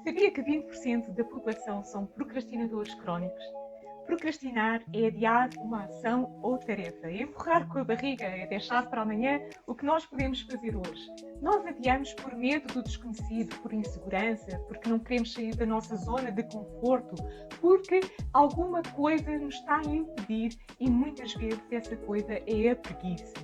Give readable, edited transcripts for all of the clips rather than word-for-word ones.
Sabia que 20% da população são procrastinadores crónicos? Procrastinar é adiar uma ação ou tarefa, é empurrar com a barriga, é deixar para amanhã o que nós podemos fazer hoje. Nós adiamos por medo do desconhecido, por insegurança, porque não queremos sair da nossa zona de conforto, porque alguma coisa nos está a impedir e muitas vezes essa coisa é a preguiça.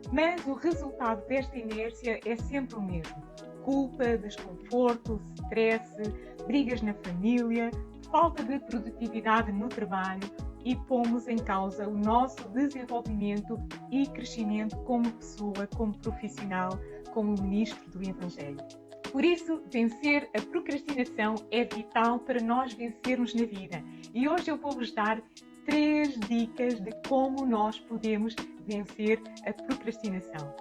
Mas o resultado desta inércia é sempre o mesmo: culpa, desconforto, stress, brigas na família, falta de produtividade no trabalho e pomos em causa o nosso desenvolvimento e crescimento como pessoa, como profissional, como ministro do Evangelho. Por isso, vencer a procrastinação é vital para nós vencermos na vida. E hoje eu vou-vos dar 3 dicas de como nós podemos vencer a procrastinação.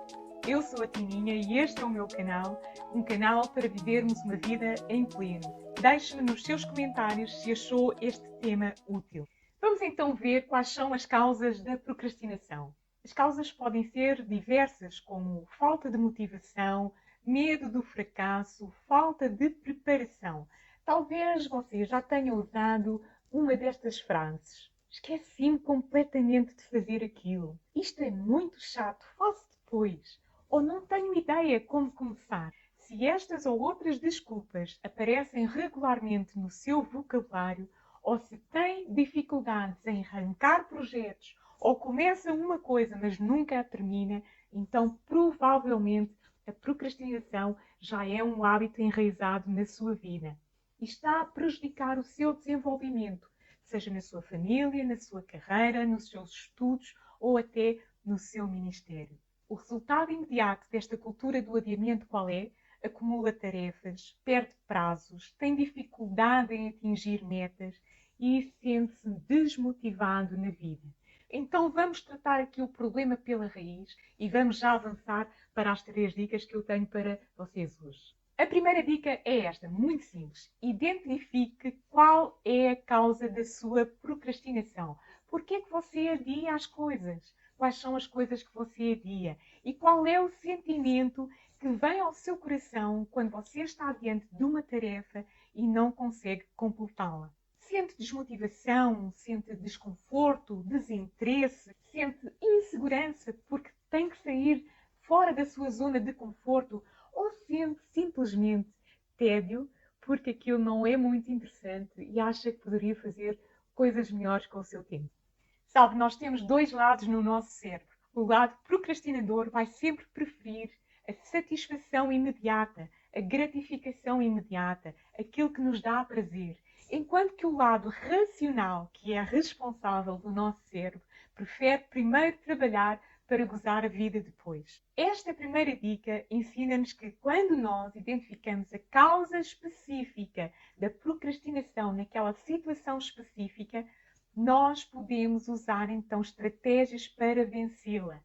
Eu sou a Tininha e este é o meu canal, um canal para vivermos uma vida em pleno. Deixe-me nos seus comentários se achou este tema útil. Vamos então ver quais são as causas da procrastinação. As causas podem ser diversas, como falta de motivação, medo do fracasso, falta de preparação. Talvez você já tenha usado uma destas frases: esqueci-me completamente de fazer aquilo. Isto é muito chato, faço depois. Ou não tenho ideia como começar. Se estas ou outras desculpas aparecem regularmente no seu vocabulário, ou se tem dificuldades em arrancar projetos, ou começa uma coisa mas nunca a termina, então provavelmente a procrastinação já é um hábito enraizado na sua vida e está a prejudicar o seu desenvolvimento, seja na sua família, na sua carreira, nos seus estudos ou até no seu ministério. O resultado imediato desta cultura do adiamento qual é? Acumula tarefas, perde prazos, tem dificuldade em atingir metas e sente-se desmotivado na vida. Então vamos tratar aqui o problema pela raiz e vamos já avançar para as 3 dicas que eu tenho para vocês hoje. A primeira dica é esta, muito simples. Identifique qual é a causa da sua procrastinação. Por que é que você adia as coisas? Quais são as coisas que você adia? E qual é o sentimento que vem ao seu coração quando você está diante de uma tarefa e não consegue completá-la? Sente desmotivação, sente desconforto, desinteresse, sente insegurança porque tem que sair fora da sua zona de conforto, ou sente simplesmente tédio porque aquilo não é muito interessante e acha que poderia fazer coisas melhores com o seu tempo. Sabe, nós temos 2 lados no nosso cérebro. O lado procrastinador vai sempre preferir a satisfação imediata, a gratificação imediata, aquilo que nos dá prazer. Enquanto que o lado racional, que é responsável do nosso cérebro, prefere primeiro trabalhar para gozar a vida depois. Esta primeira dica ensina-nos que quando nós identificamos a causa específica da procrastinação naquela situação específica, nós podemos usar então estratégias para vencê-la.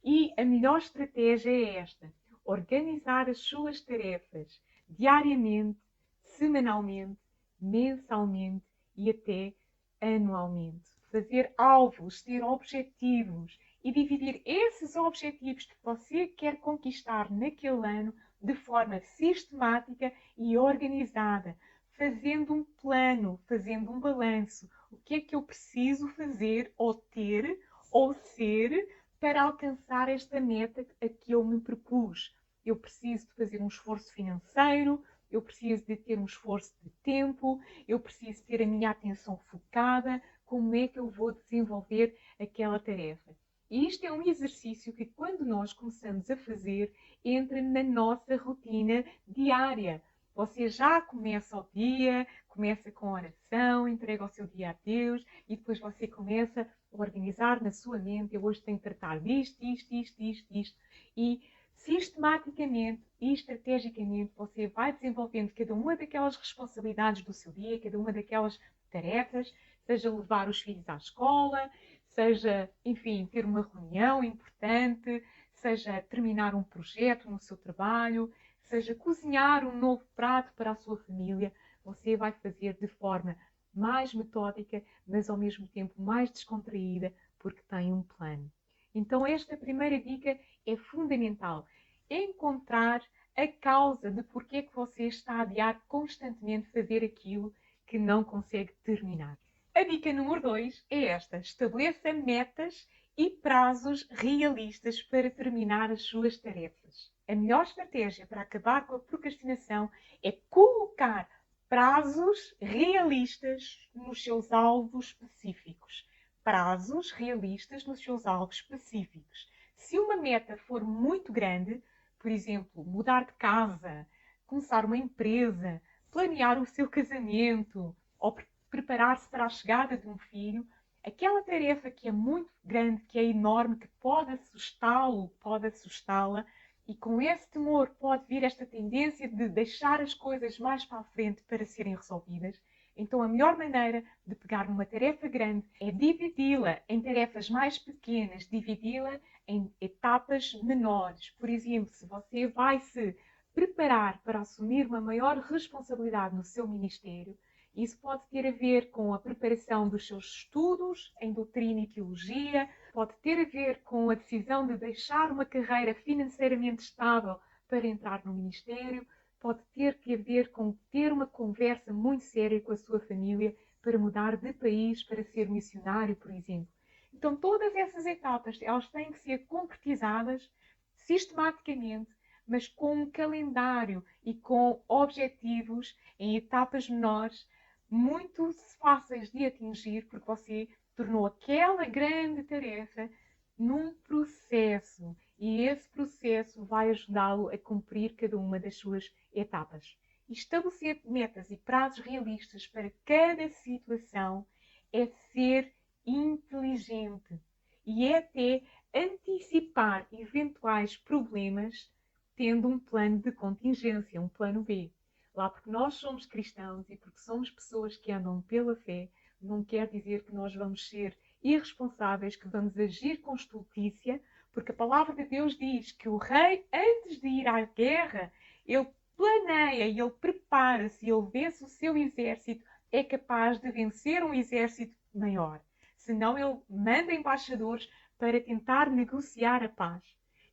E a melhor estratégia é esta: organizar as suas tarefas diariamente, semanalmente, mensalmente e até anualmente. Fazer alvos, ter objetivos e dividir esses objetivos que você quer conquistar naquele ano de forma sistemática e organizada, fazendo um plano, fazendo um balanço. O que é que eu preciso fazer ou ter ou ser para alcançar esta meta a que eu me propus? Eu preciso de fazer um esforço financeiro, eu preciso de ter um esforço de tempo, eu preciso ter a minha atenção focada. Como é que eu vou desenvolver aquela tarefa? E isto é um exercício que, quando nós começamos a fazer, entra na nossa rotina diária. Você já começa o dia, começa com oração, entrega o seu dia a Deus e depois você começa a organizar na sua mente: eu hoje tenho que tratar disto, isto. E sistematicamente e estrategicamente você vai desenvolvendo cada uma daquelas responsabilidades do seu dia, cada uma daquelas tarefas, seja levar os filhos à escola, seja, enfim, ter uma reunião importante, seja terminar um projeto no seu trabalho, seja cozinhar um novo prato para a sua família. Você vai fazer de forma mais metódica, mas ao mesmo tempo mais descontraída, porque tem um plano. Então esta primeira dica é fundamental: encontrar a causa de porque é que você está a adiar constantemente fazer aquilo que não consegue terminar. A dica número 2 é esta: estabeleça metas e prazos realistas para terminar as suas tarefas. A melhor estratégia para acabar com a procrastinação é colocar prazos realistas nos seus alvos específicos. Prazos realistas nos seus alvos específicos. Se uma meta for muito grande, por exemplo, mudar de casa, começar uma empresa, planear o seu casamento ou preparar-se para a chegada de um filho, aquela tarefa que é muito grande, que é enorme, que pode assustá-lo, pode assustá-la, e com esse temor pode vir esta tendência de deixar as coisas mais para a frente para serem resolvidas. Então a melhor maneira de pegar numa tarefa grande é dividi-la em tarefas mais pequenas, dividi-la em etapas menores. Por exemplo, se você vai se preparar para assumir uma maior responsabilidade no seu ministério, isso pode ter a ver com a preparação dos seus estudos em doutrina e teologia, pode ter a ver com a decisão de deixar uma carreira financeiramente estável para entrar no ministério, pode ter a ver com ter uma conversa muito séria com a sua família para mudar de país para ser missionário, por exemplo. Então, todas essas etapas, elas têm que ser concretizadas sistematicamente, mas com um calendário e com objetivos em etapas menores, muito fáceis de atingir, porque você tornou aquela grande tarefa num processo. E esse processo vai ajudá-lo a cumprir cada uma das suas etapas. E estabelecer metas e prazos realistas para cada situação é ser inteligente e é até antecipar eventuais problemas tendo um plano de contingência, um plano B. Lá porque nós somos cristãos e porque somos pessoas que andam pela fé, não quer dizer que nós vamos ser irresponsáveis, que vamos agir com estultícia, porque a palavra de Deus diz que o rei, antes de ir à guerra, ele planeia e ele prepara-se e ele vence o seu exército, é capaz de vencer um exército maior. Senão ele manda embaixadores para tentar negociar a paz.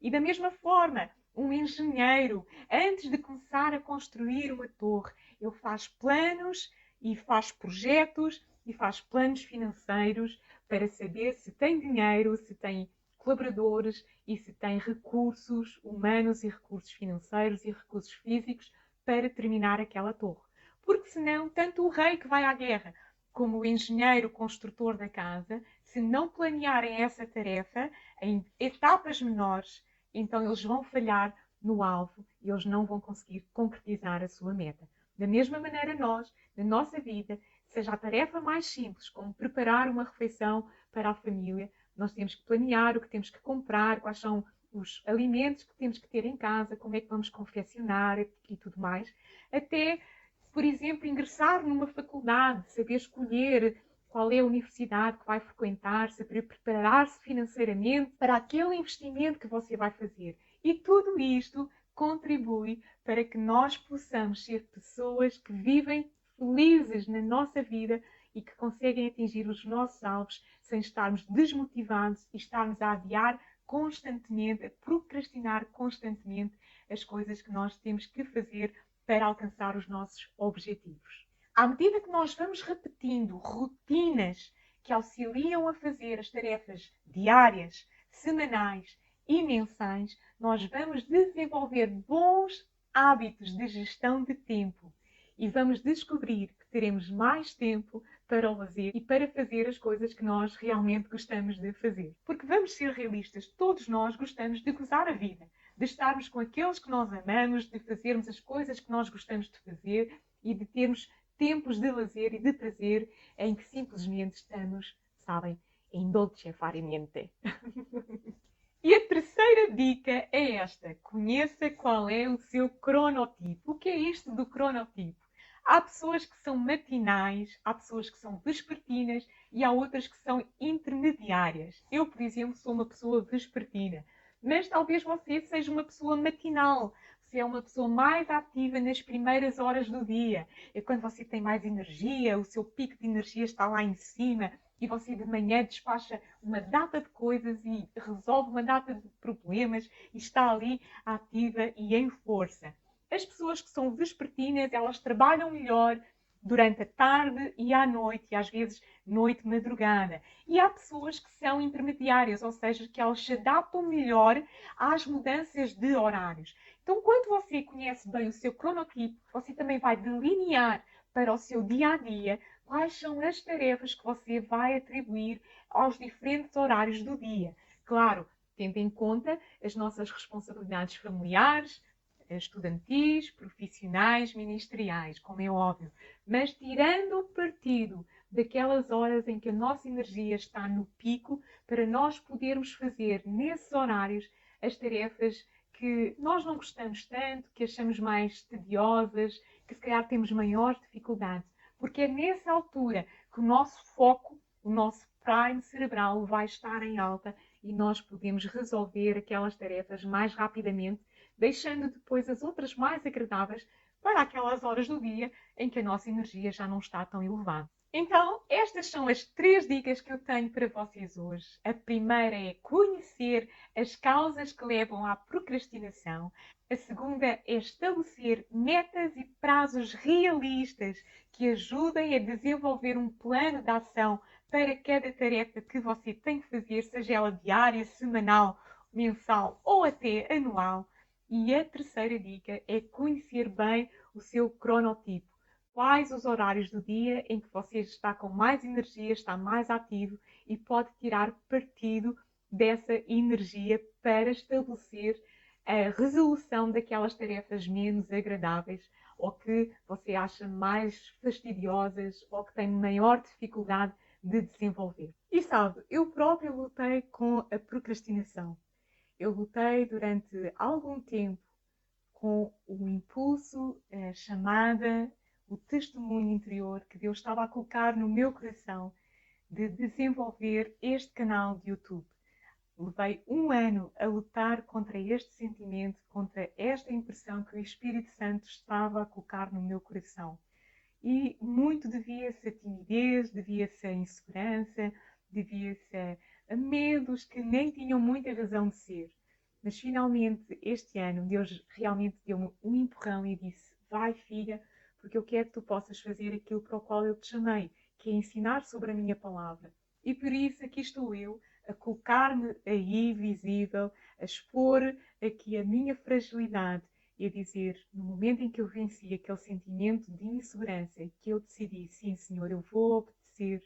E da mesma forma, um engenheiro, antes de começar a construir uma torre, ele faz planos e faz projetos e faz planos financeiros para saber se tem dinheiro, se tem colaboradores e se tem recursos humanos e recursos financeiros e recursos físicos para terminar aquela torre. Porque senão, tanto o rei que vai à guerra como o engenheiro construtor da casa, se não planearem essa tarefa em etapas menores, então eles vão falhar no alvo e eles não vão conseguir concretizar a sua meta. Da mesma maneira, nós, na nossa vida, seja a tarefa mais simples, como preparar uma refeição para a família, nós temos que planear o que temos que comprar, quais são os alimentos que temos que ter em casa, como é que vamos confeccionar e tudo mais, até, por exemplo, ingressar numa faculdade, saber escolher qual é a universidade que vai frequentar, saber preparar-se financeiramente para aquele investimento que você vai fazer. E tudo isto contribui para que nós possamos ser pessoas que vivem felizes na nossa vida e que conseguem atingir os nossos alvos sem estarmos desmotivados e estarmos a adiar constantemente, a procrastinar constantemente as coisas que nós temos que fazer para alcançar os nossos objetivos. À medida que nós vamos repetindo rotinas que auxiliam a fazer as tarefas diárias, semanais e mensais, nós vamos desenvolver bons hábitos de gestão de tempo e vamos descobrir que teremos mais tempo para o lazer e para fazer as coisas que nós realmente gostamos de fazer. Porque vamos ser realistas, todos nós gostamos de gozar a vida, de estarmos com aqueles que nós amamos, de fazermos as coisas que nós gostamos de fazer e de termos tempos de lazer e de prazer em que simplesmente estamos, sabem, em dolce fare niente. E a terceira dica é esta: conheça qual é o seu cronotipo. O que é isto do cronotipo? Há pessoas que são matinais, há pessoas que são vespertinas e há outras que são intermediárias. Eu, por exemplo, sou uma pessoa vespertina, mas talvez você seja uma pessoa matinal. Você é uma pessoa mais ativa nas primeiras horas do dia. É quando você tem mais energia, o seu pico de energia está lá em cima e você de manhã despacha uma data de coisas e resolve uma data de problemas e está ali ativa e em força. As pessoas que são vespertinas, elas trabalham melhor durante a tarde e à noite, e às vezes noite madrugada. E há pessoas que são intermediárias, ou seja, que elas se adaptam melhor às mudanças de horários. Então, quando você conhece bem o seu cronotipo, você também vai delinear para o seu dia a dia quais são as tarefas que você vai atribuir aos diferentes horários do dia. Claro, tendo em conta as nossas responsabilidades familiares, estudantis, profissionais, ministeriais, como é óbvio, mas tirando o partido daquelas horas em que a nossa energia está no pico, para nós podermos fazer nesses horários as tarefas que nós não gostamos tanto, que achamos mais tediosas, que se calhar temos maiores dificuldades, porque é nessa altura que o nosso foco, o nosso prime cerebral vai estar em alta e nós podemos resolver aquelas tarefas mais rapidamente, deixando depois as outras mais agradáveis para aquelas horas do dia em que a nossa energia já não está tão elevada. Então, estas são as 3 dicas que eu tenho para vocês hoje. A primeira é conhecer as causas que levam à procrastinação. A segunda é estabelecer metas e prazos realistas que ajudem a desenvolver um plano de ação para cada tarefa que você tem que fazer, seja ela diária, semanal, mensal ou até anual. E a terceira dica é conhecer bem o seu cronotipo. Quais os horários do dia em que você está com mais energia, está mais ativo e pode tirar partido dessa energia para estabelecer a resolução daquelas tarefas menos agradáveis ou que você acha mais fastidiosas ou que tem maior dificuldade de desenvolver. E sabe, eu própria lutei com a procrastinação. Eu lutei durante algum tempo com o impulso, a chamada, o testemunho interior que Deus estava a colocar no meu coração de desenvolver este canal de YouTube. Levei um ano a lutar contra este sentimento, contra esta impressão que o Espírito Santo estava a colocar no meu coração. E muito devia-se a timidez, devia-se a insegurança, devia-se a medos que nem tinham muita razão de ser. Mas finalmente, este ano, Deus realmente deu-me um empurrão e disse: vai, filha, porque eu quero que tu possas fazer aquilo para o qual eu te chamei, que é ensinar sobre a minha palavra. E por isso aqui estou eu, a colocar-me aí visível, a expor aqui a minha fragilidade e a dizer, no momento em que eu venci aquele sentimento de insegurança, que eu decidi, sim, Senhor, eu vou obedecer.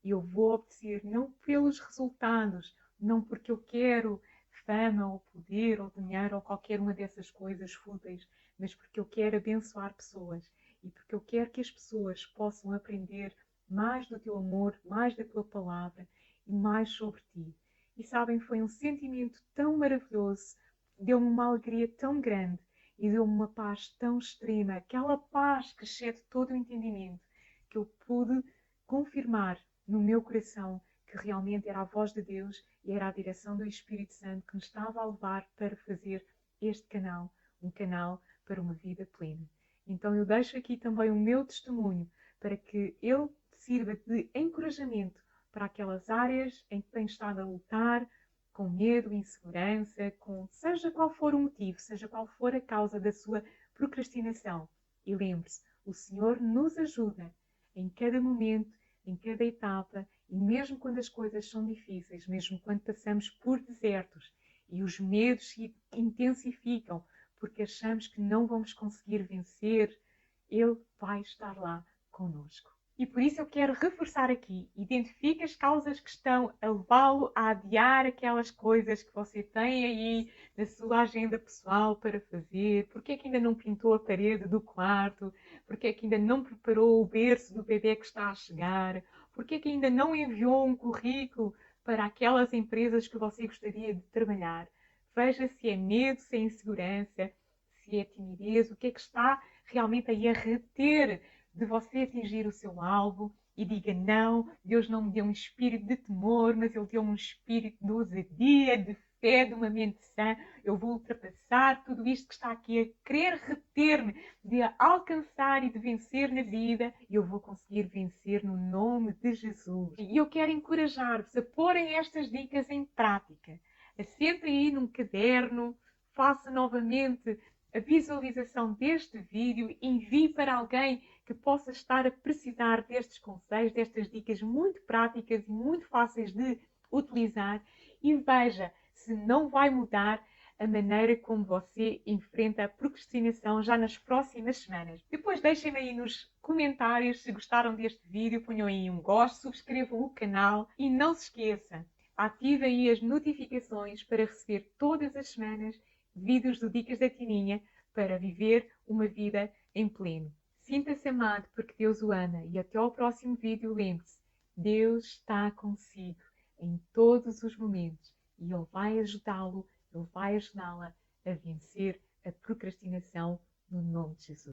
E eu vou obedecer não pelos resultados, não porque eu quero fama ou poder ou dinheiro ou qualquer uma dessas coisas fúteis, mas porque eu quero abençoar pessoas e porque eu quero que as pessoas possam aprender mais do teu amor, mais da tua palavra e mais sobre ti. E sabem, foi um sentimento tão maravilhoso, deu-me uma alegria tão grande e deu-me uma paz tão extrema, aquela paz que excede todo o entendimento, que eu pude confirmar no meu coração que realmente era a voz de Deus e era a direção do Espírito Santo que me estava a levar para fazer este canal, um canal para uma vida plena. Então eu deixo aqui também o meu testemunho para que ele sirva de encorajamento para aquelas áreas em que tem estado a lutar com medo, insegurança, com seja qual for o motivo, seja qual for a causa da sua procrastinação. E lembre-se, o Senhor nos ajuda em cada momento, em cada etapa, e mesmo quando as coisas são difíceis, mesmo quando passamos por desertos e os medos se intensificam porque achamos que não vamos conseguir vencer, Ele vai estar lá conosco. E por isso eu quero reforçar aqui, identifique as causas que estão a levá-lo a adiar aquelas coisas que você tem aí na sua agenda pessoal para fazer, porque é que ainda não pintou a parede do quarto, porque é que ainda não preparou o berço do bebê que está a chegar, porque é que ainda não enviou um currículo para aquelas empresas que você gostaria de trabalhar. Veja se é medo, se é insegurança, se é timidez, o que é que está realmente aí a reter de você atingir o seu alvo e diga não, Deus não me deu um espírito de temor, mas Ele deu-me um espírito de ousadia, de fé, de uma mente sã, eu vou ultrapassar tudo isto que está aqui a querer reter-me, de alcançar e de vencer na vida, e eu vou conseguir vencer no nome de Jesus. E eu quero encorajar-vos a porem estas dicas em prática. Assentem aí num caderno, faça novamente a visualização deste vídeo, envie para alguém que possa estar a precisar destes conselhos, destas dicas muito práticas e muito fáceis de utilizar, e veja se não vai mudar a maneira como você enfrenta a procrastinação já nas próximas semanas. Depois deixem-me aí nos comentários se gostaram deste vídeo, ponham aí um gosto, subscrevam o canal e não se esqueça, ativem aí as notificações para receber todas as semanas vídeos do Dicas da Tininha para viver uma vida em pleno. Sinta-se amado porque Deus o ama e até ao próximo vídeo. Lembre-se, Deus está consigo em todos os momentos e Ele vai ajudá-lo, Ele vai ajudá-la a vencer a procrastinação no nome de Jesus.